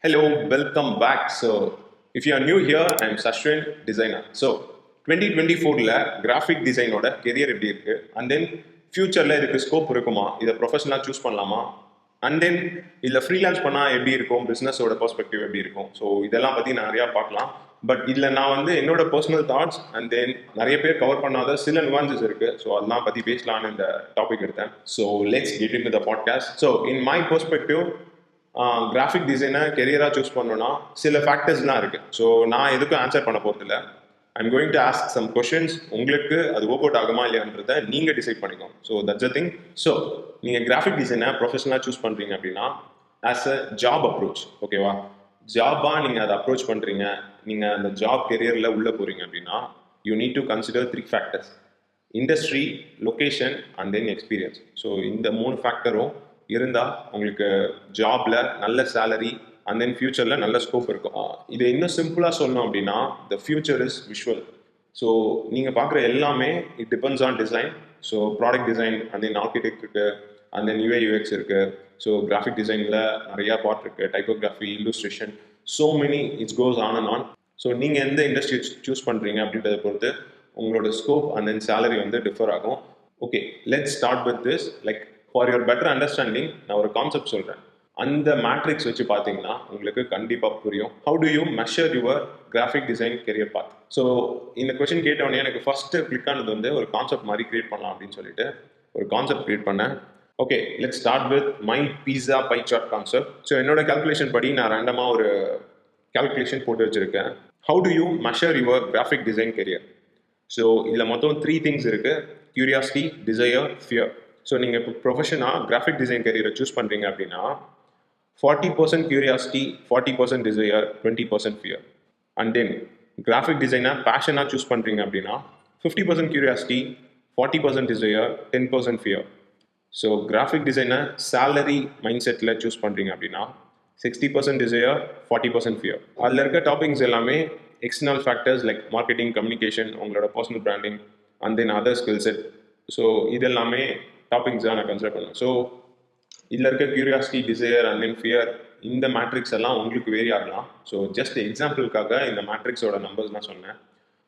Hello, welcome back. So, if you are new here, I am Sashwin, designer. So, 2024ல graphic டிசைனோட career எப்படி இருக்கு and then ஃபியூச்சரில் இதுக்கு ஸ்கோப் இருக்குமா இதை ப்ரொஃபஷனலாக சூஸ் பண்ணலாமா அண்ட் தென் இதில் ஃப்ரீலான்ஸ் பண்ணால் எப்படி இருக்கும் பிஸ்னஸோட பெர்ஸ்பெக்டிவ் எப்படி இருக்கும் ஸோ இதெல்லாம் பற்றி நிறையா பார்க்கலாம் பட் இதில் நான் வந்து என்னோட பர்சனல் தாட்ஸ் அண்ட் தென் நிறைய பேர் கவர் பண்ணாத சில nuances இருக்குது ஸோ அதெல்லாம் பற்றி பேசலான்னு இந்த டாபிக் எடுத்தேன் so let's get in to the podcast so in my perspective graphic டிசைனை கெரியராக சூஸ் பண்ணோன்னா சில ஃபேக்டர்ஸ்லாம் இருக்குது ஸோ நான் எதுக்கும் ஆன்சர் பண்ண போகிறதில்ல I'm going to ask some questions உங்களுக்கு அது ஒர்க் அவுட் ஆகுமா இல்லையான்றதை நீங்கள் டிசைட் பண்ணிக்கோங்க so that's a thing so நீங்கள் கிராஃபிக் டிசைனை ப்ரொஃபஷனலாக சூஸ் பண்ணுறீங்க அப்படின்னா ஆஸ் அ ஜாப் அப்ரோச் ஓகேவா ஜாபாக நீங்கள் அதை அப்ரோச் பண்ணுறீங்க நீங்கள் அந்த ஜாப் கெரியரில் உள்ளே போகிறீங்க அப்படின்னா you need to consider 3 factors industry location and then experience so இந்த 3 ஃபேக்டரும் இருந்தால் உங்களுக்கு ஜாப்ல நல்ல சேலரி அண்ட் தென் ஃபியூச்சரில் நல்ல ஸ்கோப் இருக்கும் இதை இன்னும் சிம்பிளாக சொல்லணும் அப்படின்னா the future is visual so நீங்கள் பார்க்குற எல்லாமே it depends on design so product design and then architect இருக்குது அண்ட் தென் யூஐ யூஎக்ஸ் இருக்குது ஸோ கிராஃபிக் டிசைனில் நிறையா பார்ட் இருக்குது typography illustration so many it's goes on and on so நீங்கள் எந்த இண்டஸ்ட்ரி சூஸ் பண்ணுறீங்க அப்படின்றத பொறுத்து உங்களோட ஸ்கோப் அண்ட் தென் சேலரி வந்து டிஃபர் ஆகும் okay let's start with this like for your better understanding நான் ஒரு கான்செப்ட் சொல்கிறேன் அந்த மேட்ரிக்ஸ் வச்சு பார்த்தீங்கன்னா உங்களுக்கு கண்டிப்பாக புரியும் how do you measure your graphic design career path so இந்த கொஸ்டின் கேட்டோடனே எனக்கு ஃபஸ்ட்டு கிளிக் ஆனது வந்து ஒரு கான்செப்ட் மாதிரி கிரியேட் பண்ணலாம் அப்படின்னு சொல்லிட்டு ஒரு கான்செப்ட் கிரியேட் பண்ணேன் okay let start with my pizza pie chart concept so என்னோட கால்குலேஷன் படி நான் ரேண்டமாக ஒரு கால்குலேஷன் போட்டு வச்சுருக்கேன் how do you measure your graphic design career so இதில் மொத்தம் 3 திங்ஸ் இருக்குது கியூரியாசிட்டி டிசையர் ஃபியர் ஸோ நீங்கள் இப்போ ப்ரொஃபஷனாக கிராஃபிக் டிசைன் கரியரை சூஸ் பண்ணுறீங்க அப்படின்னா 40% curiosity 40% desire 20% fear and then graphic டிசைனை பேஷனாக சூஸ் பண்ணுறீங்க அப்படின்னா 50% curiosity 40% desire 10% fear so graphic டிசைனை சேலரி மைண்ட் செட்டில் சூஸ் பண்ணுறீங்க அப்படின்னா 60% டிசையர் 40% ஃபியர் அதில் இருக்க டாபிக்ஸ் எல்லாமே external factors like marketing communication உங்களோட personal branding and then other skill set so இது எல்லாமே டாபிக்ஸ் தான் நான் கன்சிடர் பண்ணுவேன் ஸோ இதில் இருக்க curiosity desire and then fear இந்த மேட்ரிக்ஸ் எல்லாம் உங்களுக்கு வேரி ஆகலாம் ஸோ ஜஸ்ட் எக்ஸாம்பிளுக்காக இந்த மேட்ரிக்ஸோட நம்பர்ஸ் நான் சொன்னேன்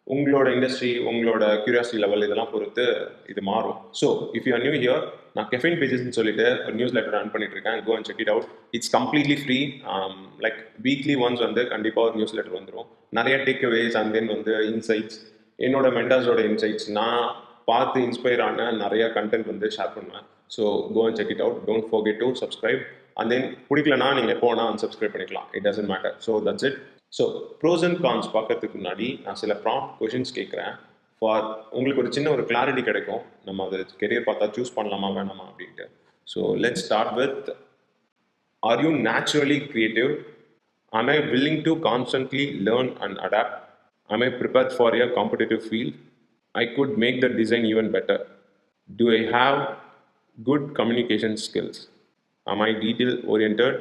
உங்களோட இண்டஸ்ட்ரி உங்களோட கியூரியாசிட்டி லெவல் இதெல்லாம் பொறுத்து இது மாறும் so if you are new here நான் கெஃபின் பேஜஸ்ன்னு சொல்லிட்டு ஒரு நியூஸ் லெட்டர் ரன் பண்ணிட்டு இருக்கேன் go and check it out it's completely free like weekly once வந்து கண்டிப்பாக ஒரு நியூஸ் லெட்டர் வந்துடும் நிறைய டேக் அவேஸ் அண்ட் தென் வந்து இன்சைட்ஸ் என்னோட மென்டர்ஸோட இன்சைட்ஸ் நான் பார்த்து இன்ஸ்பயர் ஆன நிறையா கண்டென்ட் வந்து ஷேர் பண்ணுவேன் so go and check it out don't forget to subscribe and then பிடிக்கலனா நீங்கள் போனால் அன்சப்ஸ்கிரைப் பண்ணிக்கலாம் it doesn't matter so that's it so pros and cons பார்க்கறதுக்கு முன்னாடி நான் சில ப்ராம்ப்ட் கொஷின்ஸ் கேட்குறேன் ஃபார் உங்களுக்கு ஒரு சின்ன ஒரு கிளாரிட்டி கிடைக்கும் நம்ம அது கெரியர் பார்த்தா சூஸ் பண்ணலாமா வேணாமா அப்படின்ட்டு so let start with are you naturally creative am I willing to constantly learn and adapt am I prepared for a competitive field I could make the design even better. Do I have good communication skills? Am I detail oriented?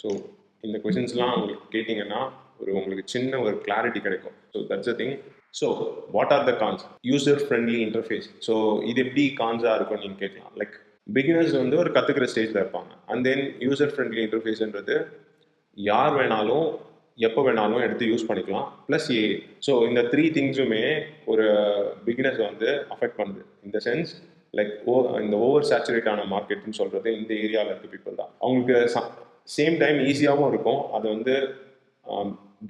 So இந்த கொஷின்ஸ்லாம் உங்களுக்கு கேட்டிங்கன்னா உங்களுக்கு சின்ன ஒரு clarity கிடைக்கும் so that's a thing so what are the cons user friendly interface so இது எப்படி கான்ஸாக இருக்கும் நீங்கள் கேட்கலாம் லைக் பிகினர்ஸ் வந்து ஒரு கற்றுக்கிற ஸ்டேஜில் இருப்பாங்க அண்ட் தென் யூசர் ஃப்ரெண்ட்லி இன்டர்ஃபேஸ்ன்றது யார் வேணாலும் எப்போ வேணாலும் எடுத்து யூஸ் பண்ணிக்கலாம் ப்ளஸ் ஸோ இந்த 3 திங்ஸுமே ஒரு பிகினர்ஸ் வந்து அஃபெக்ட் பண்ணுது இந்த சென்ஸ் லைக் இந்த ஓவர் சேச்சுரேட் ஆன மார்க்கெட்னு சொல்கிறது இந்த ஏரியாவில் இருக்க பீப்புள் தான் அவங்களுக்கு சேம் டைம் ஈஸியாகவும் இருக்கும் அதை வந்து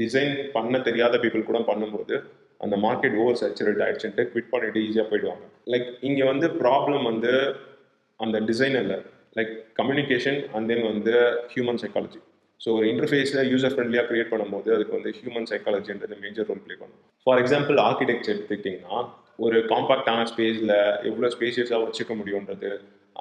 டிசைன் பண்ண தெரியாத பீப்புள் கூட பண்ணும்போது அந்த மார்க்கெட் ஓவர் சேச்சுரேட் ஆகிடுச்சுன்ட்டு குவிட் பண்ணிட்டு ஈஸியாக போயிடுவாங்க லைக் இங்கே வந்து ப்ராப்ளம் வந்து அந்த டிசைனரில் லைக் கம்யூனிகேஷன் அண்ட் தென் வந்து ஹியூமன் சைக்காலஜி ஸோ ஒரு இன்டர்ஃபேஸில் யூசர் ஃப்ரெண்ட்லியாக க்ரியேட் பண்ணும்போது அதுக்கு வந்து ஹியூமன் சைக்காலஜின்றது மேஜர் ரோல் ப்ளே பண்ணும் ஃபார் எக்ஸாம்பிள் ஆர்கிடெக்சர் எடுத்துக்கிட்டிங்கன்னா ஒரு காம்பாக்டான ஸ்பேஸில் எவ்வளோ ஸ்பேஷியஸாக வச்சுக்க முடியுன்றது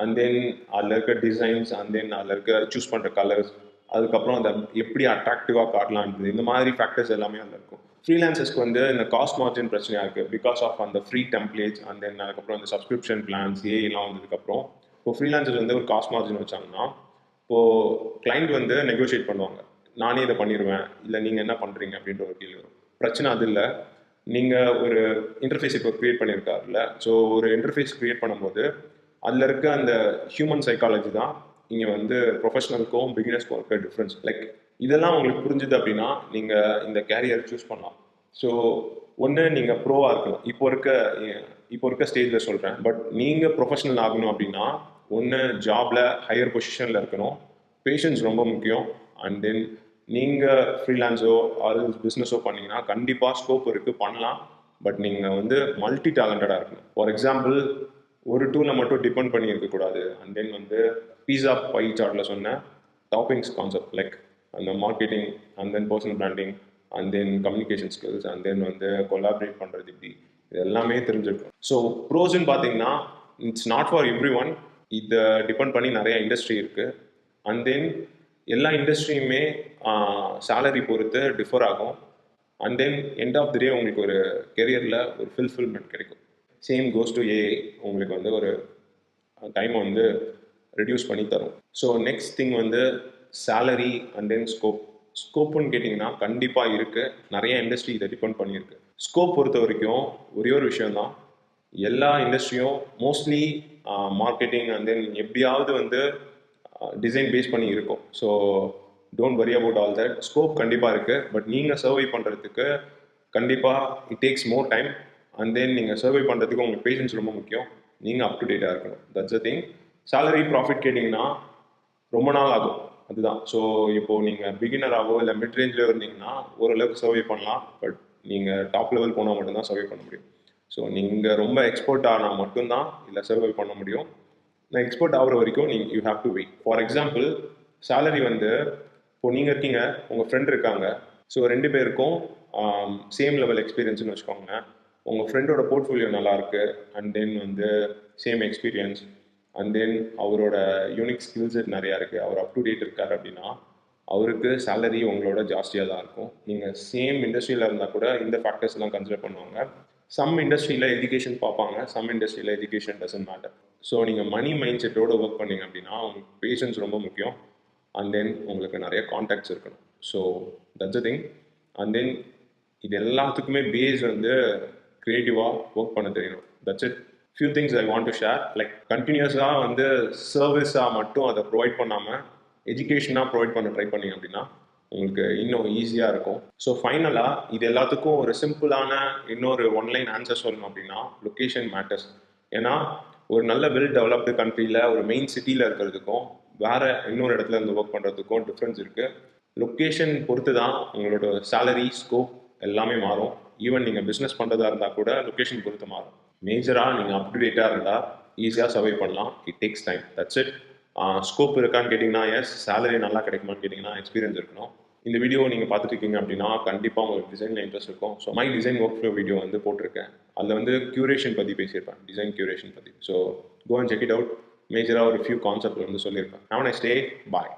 அண்ட் தென் அதில் இருக்க டிசைன்ஸ் அண்ட் தென் அதில் இருக்க சூஸ் பண்ணுற கலர்ஸ் அதுக்கப்புறம் அதை எப்படி அட்ராக்டிவாக காட்டலான்றது இந்த மாதிரி ஃபேக்டர்ஸ் எல்லாமே அதில் இருக்கும் ஃப்ரீலான்சர்ஸ்க்கு வந்து இந்த காஸ்ட் மார்ஜின் பிரச்சனையாக இருக்குது பிகாஸ் ஆஃப் அந்த ஃப்ரீ டெம்ப்ளேட்ஸ் அண்ட் தென் அதுக்கப்புறம் அந்த சப்ஸ்கிரிப்ஷன் பிளான்ஸ் ஏலாம் வந்ததுக்கப்புறம் இப்போ ஃப்ரீலான்சர்ஸ் வந்து ஒரு காஸ்ட் மார்ஜின் வச்சாங்கன்னா இப்போது கிளைண்ட் வந்து நெகோஷியேட் பண்ணுவாங்க நானே இதை பண்ணிடுவேன் இல்லை நீங்கள் என்ன பண்ணுறீங்க அப்படின்ற ஒரு கேள்வி வரும் பிரச்சனை அது இல்லை நீங்கள் ஒரு இன்டர்ஃபேஸ் இப்போ க்ரியேட் பண்ணியிருக்காருல்ல ஸோ ஒரு இன்டர்ஃபேஸ் க்ரியேட் பண்ணும்போது அதில் இருக்க அந்த ஹியூமன் சைக்காலஜி தான் இங்கே வந்து ப்ரொஃபஷனலுக்கும் பிகினர்ஸ்க்கும் இருக்க டிஃப்ரென்ஸ் லைக் இதெல்லாம் உங்களுக்கு புரிஞ்சுது அப்படின்னா நீங்கள் இந்த கேரியர் சூஸ் பண்ணலாம். ஸோ ஒன்று நீங்கள் ப்ரோவாக இருக்கணும். இப்போ இருக்க ஸ்டேஜில் சொல்கிறேன். பட் நீங்கள் ப்ரொஃபஷனல் ஆகணும் அப்படின்னா ஒன்று ஜாபில் ஹையர் பொசிஷனில் இருக்கணும். பேஷன்ஸ் ரொம்ப முக்கியம். அண்ட் தென் நீங்கள் ஃப்ரீலான்ஸோ அது பிஸ்னஸோ பண்ணிங்கன்னா கண்டிப்பாக ஸ்கோப் இருக்குது, பண்ணலாம். பட் நீங்கள் வந்து மல்டி டேலண்டடாக இருக்கணும். ஃபார் எக்ஸாம்பிள், ஒரு டூலை மட்டும் டிபெண்ட் பண்ணி இருக்கக்கூடாது. அண்ட் தென் வந்து பீஸா பை சார்ட்டில் சொன்ன டாப்பிங்ஸ் கான்செப்ட் லைக் அந்த marketing and then personal branding and then communication skills and then வந்து கொலாபரேட் பண்ணுறது இப்படி இது எல்லாமே தெரிஞ்சிருக்கும். ஸோ ப்ரோஸ்ன்னு பார்த்தீங்கன்னா it's not for everyone. இதை டிபெண்ட் பண்ணி நிறைய இண்டஸ்ட்ரி இருக்குது. அண்ட் தென் எல்லா இண்டஸ்ட்ரியுமே சேலரி பொறுத்து டிஃபர் ஆகும். And then end of the day உங்களுக்கு ஒரு கெரியரில் ஒரு ஃபுல்ஃபில்மெண்ட் கிடைக்கும். சேம் கோஸ் டு ஏஐ, உங்களுக்கு வந்து ஒரு டைமை வந்து ரெடியூஸ் பண்ணி தரும். ஸோ நெக்ஸ்ட் திங் வந்து சேலரி அண்ட் தென் ஸ்கோப்புன்னு கேட்டிங்கன்னா கண்டிப்பாக இருக்குது. நிறைய இண்டஸ்ட்ரி இதை டிபெண்ட் பண்ணியிருக்கு. ஸ்கோப் பொறுத்த வரைக்கும் ஒரே ஒரு விஷயந்தான், எல்லா இண்டஸ்ட்ரியும் மோஸ்ட்லி மார்க்கெட்டிங் அண்ட் தென் எப்படியாவது வந்து டிசைன் பேஸ் பண்ணி இருக்கும். So don't worry about all that. Scope கண்டிப்பாக இருக்குது. பட் நீங்கள் சர்வை பண்ணுறதுக்கு கண்டிப்பாக it takes more time. And then நீங்கள் சர்வை பண்ணுறதுக்கு உங்களுக்கு பேஷன்ஸ் ரொம்ப முக்கியம். நீங்கள் அப் டு டேட்டாக இருக்கணும். That's a thing. Salary profit கேட்டிங்கன்னா ரொம்ப நாள் ஆகும். அதுதான். ஸோ இப்போது நீங்கள் பிகினராகவோ இல்லை மிட் ரேஞ்சில் இருந்தீங்கன்னா ஓரளவுக்கு சர்வை பண்ணலாம். பட் நீங்கள் டாப் லெவல் போனால் மட்டும்தான் சர்வை பண்ண முடியும். ஸோ நீங்கள் ரொம்ப எக்ஸ்போர்ட் ஆனால் மட்டும்தான் இல்லை சர்வை பண்ண முடியும். நான் எக்ஸ்போர்ட் ஆகிற வரைக்கும் you have to wait. For example, salary வந்து இப்போ நீங்கள் இருக்கீங்க, உங்கள் ஃப்ரெண்ட் இருக்காங்க. ஸோ 2 பேருக்கும் சேம் லெவல் எக்ஸ்பீரியன்ஸ்னு வச்சுக்கோங்க. உங்கள் ஃப்ரெண்டோட போர்ட்ஃபோலியோ நல்லாயிருக்கு அண்ட் தென் வந்து சேம் எக்ஸ்பீரியன்ஸ் அண்ட் தென் அவரோட யூனிக் ஸ்கில் செட் நிறையா இருக்குது, அவர் அப் டு டேட் இருக்கார் அப்படின்னா அவருக்கு சேலரி உங்களோட ஜாஸ்தியாக தான் இருக்கும். நீங்கள் சேம் இண்டஸ்ட்ரியில் இருந்தால் கூட இந்த ஃபேக்டர்ஸ்லாம் கன்சிடர் பண்ணுவாங்க. சம் இண்டஸ்ட்ரியில் எஜுகேஷன் பார்ப்பாங்க, சம் இண்டஸ்ட்ரியில் எஜுகேஷன் டசன்ட் மேட்டர். ஸோ நீங்கள் மணி மைண்ட் செட்டோடு ஒர்க் பண்ணீங்க அப்படின்னா உங்களுக்கு பேஷன்ஸ் ரொம்ப முக்கியம். அண்ட் தென் உங்களுக்கு நிறைய கான்டாக்ட்ஸ் இருக்கணும். So that's a thing. And then இது எல்லாத்துக்குமே பேஸ் வந்து க்ரியேட்டிவாக ஒர்க் பண்ண தெரியணும். That's it. Few things I want to share. Like கண்டினியூஸாக வந்து சர்வீஸாக மட்டும் அதை ப்ரொவைட் பண்ணாமல் எஜுகேஷனாக ப்ரொவைட் பண்ண ட்ரை பண்ணிங்க அப்படின்னா உங்களுக்கு இன்னும் ஈஸியாக இருக்கும். ஸோ ஃபைனலாக இது எல்லாத்துக்கும் ஒரு சிம்பிளான இன்னொரு ஒன்லைன் ஆன்சர் சொல்லணும் அப்படின்னா லொக்கேஷன் மேட்டர்ஸ். ஏன்னா ஒரு நல்ல வெல் டெவலப்டு கண்ட்ரியில் ஒரு மெயின் சிட்டியில் இருக்கிறதுக்கும் வேறு இன்னொரு இடத்துல இருந்து ஒர்க் பண்ணுறதுக்கும் டிஃப்ரென்ஸ் இருக்குது. லொக்கேஷன் பொறுத்து தான் உங்களோட சேலரி ஸ்கோப் எல்லாமே மாறும். ஈவன் நீங்கள் பிஸ்னஸ் பண்ணுறதா இருந்தால் கூட லொக்கேஷன் பொறுத்து மாறும். மேஜராக நீங்கள் அப் டு டேட்டாக இருந்தால் ஈஸியாக சர்வை பண்ணலாம். It takes time. That's it. Scope இருக்கான்னு கேட்டிங்கன்னா எஸ். சேலரி நல்லா கிடைக்குமான்னு கேட்டிங்கன்னா எக்ஸ்பீரியன்ஸ் இருக்கணும். இந்த வீடியோ நீங்கள் பார்த்துட்டு இருக்கீங்க அப்படின்னா கண்டிப்பாக உங்களுக்கு டிசைனில் இன்ட்ரெஸ்ட் இருக்கும். So my design workflow video வந்து போட்டிருக்கேன். அதில் வந்து க்யூரேஷன் பற்றி பேசியிருப்பேன், டிசைன் க்யூரேஷன் பற்றி. So go and check it out. மேஜராக ஒரு ஃபியூ கான்செப்ட் வந்து சொல்லியிருப்பேன். Have a nice day. Bye.